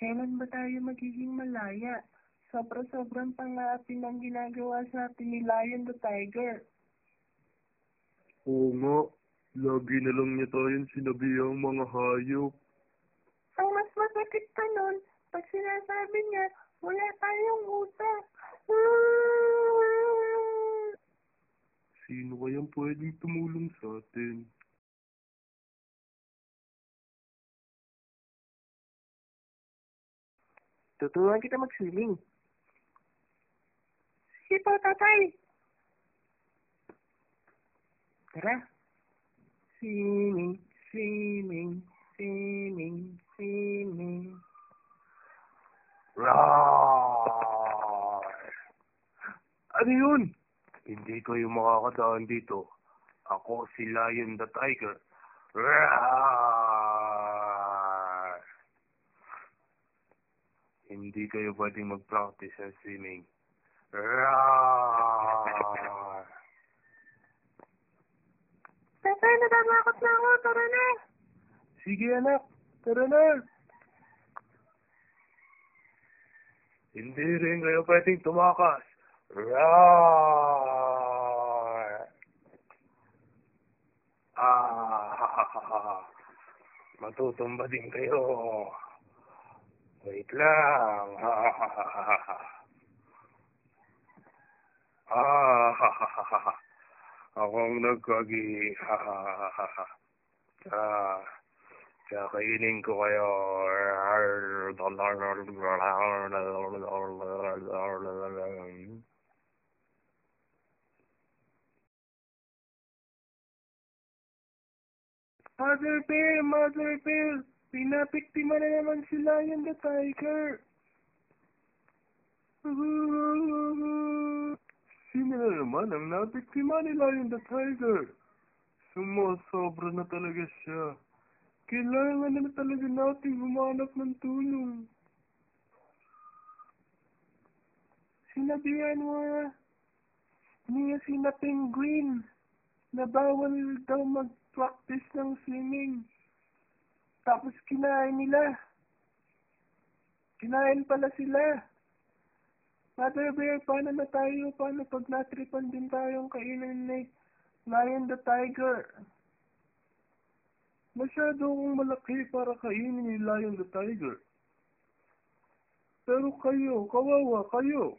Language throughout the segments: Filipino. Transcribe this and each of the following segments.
Kailan ba tayo magiging malaya? Sobra-sobrang pang-aapi ng ginagawa sa atin ni Lion the Tiger. Oo nga, lagi na lang niya tayong sinabihang mga hayop. Ang mas masakit pa nun, pag sinasabi niya, wala tayong utang. Sino kayang pwedeng tumulong sa atin? Tuturuan kita mag-swimming. Sige po, tatay. Tara. Swimming, swimming, swimming, swimming. Roar! Ano yun? Hindi kayo makakadaan dito. Ako si Lion the Tiger. Roar! Hindi kayo pwedeng mag-practice sa swimming. Roar! Tatay, natatakot na ako. Tara na. Sige anak, tara na. Hindi rin kayo pwedeng tumakas. Roar! Matutumba din kayo. Wait lang. Akong nagkagi. Kakainin ko kayo. Mother Bear, pinapiktima na naman si Lion the Tiger. Sino na naman ang nabiktima ni Lion the Tiger? Sumosobra na talaga siya. Kailangan na talaga natin humanap ng tulong. Sinabihan mo niya sina Penguin na bawal daw mag-practice ng swimming. Tapos kinain nila. Kinain pala sila. Mother Bear, paano na tayo? Paano pag natripan din tayong kainin ni Lion the Tiger? Masyadong malaki para kainin ni Lion the Tiger. Pero kayo, kawawa kayo.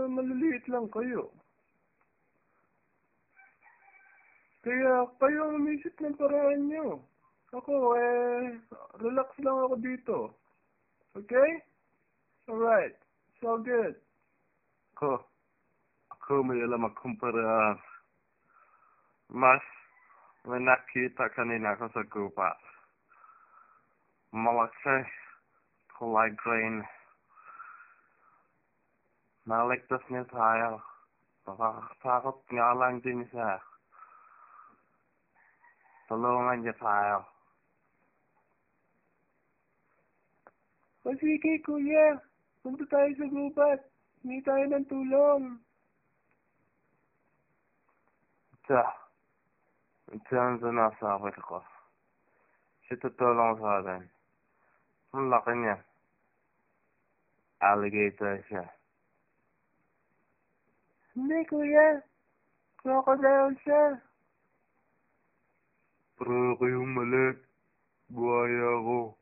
Maliliit lang kayo. Kaya kayo ang umisip ng paraan nyo. Ako, relax lang ako dito. Okay? Alright. So good. Ako may alam akong paraan. Mas may nakita kanina ako sa gubat. Malaki. Kulay green. Naligtas niya tayo. Nakakatakot nga lang din siya. Tulungan niya tayo. O sige, kuya. Punta tayo sa gubat. Hindi tayo ng tulong. Ito ang sinasabi ko. Siya tutulong sa atin. Ang laki niya. Alligator siya. Hindi, kuya. Crocodile siya. Pero kayong mali. Buhaya ako.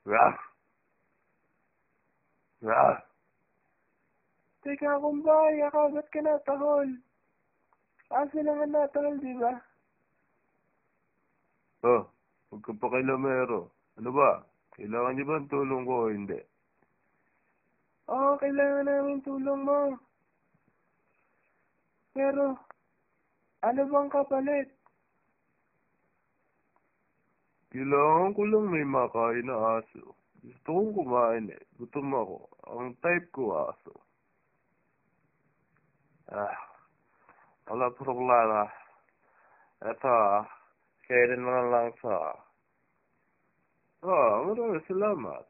Rah! Rah! Teka, kung bahaya ka, ba't ka natahol? Aso naman natahol, di ba? Huwag kang pakilamero. Ano ba? Kailangan niyo ba ang tulong ko o hindi? Oo, kailangan namin tulong mo. Pero, ano bang kapalit? Kailangan ko lang may makain na aso. Gusto kong kumain eh. Gutom ako. Ang type ko aso. Wala problema. Ito, kainin mo na lang sa... maraming salamat.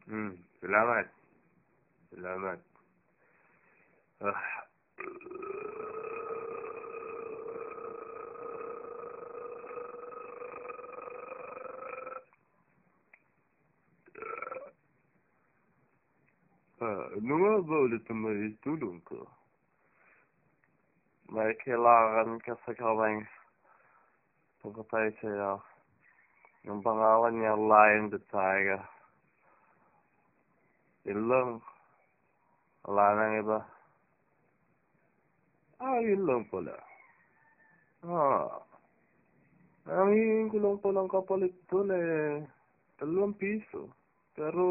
Salamat. Salamat. Ah. Ano nga ba ulit ang may tulong ko? May kailangan kasi kaming pagkatay sa'yo. Yung pangalan niya, Lion the Tiger. Yun lang. Wala nang iba. Yun lang pala. Ang hingin ko lang palang kapalit dun ₱2. Pero,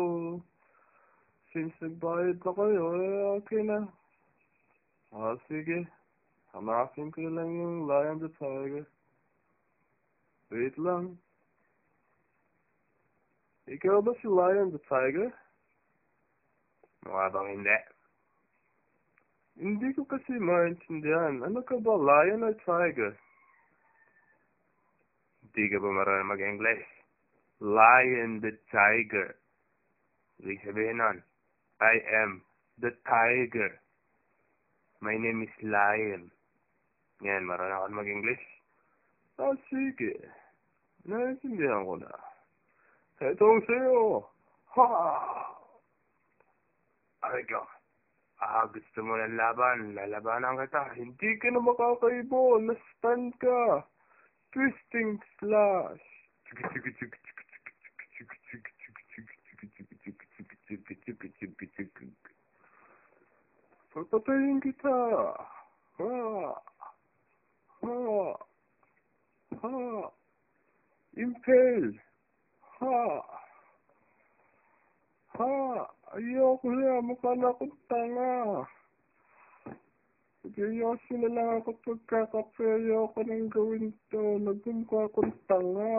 since nagbayad na kayo, okay na. Sige. Hanapin ko lang yung Lion the Tiger. Wait lang. Ikaw ba si Lion the Tiger? Mukha bang hindi? Hindi ko kasi maintindihan. Ano ka ba, lion or tiger? Hindi ka ba marunong mag-English? Lion the Tiger. Ibig sabihin nun, I am the tiger. My name is Lion. Yan, marunong ako mag-English? Sige. Naintindihan ko na. Etong sa'yo. Ha! Ay ka. Gusto mo ng laban. Lalabanan kita. Hindi ka na makakaibo. Na-stun ka. Twisting slash. Papatayin kita. Impale. Ayoko na. Mukha na akong tanga. Seryoso na lang ako pagkakape. Ayoko nang gawin to. Nagmumukha akong tanga.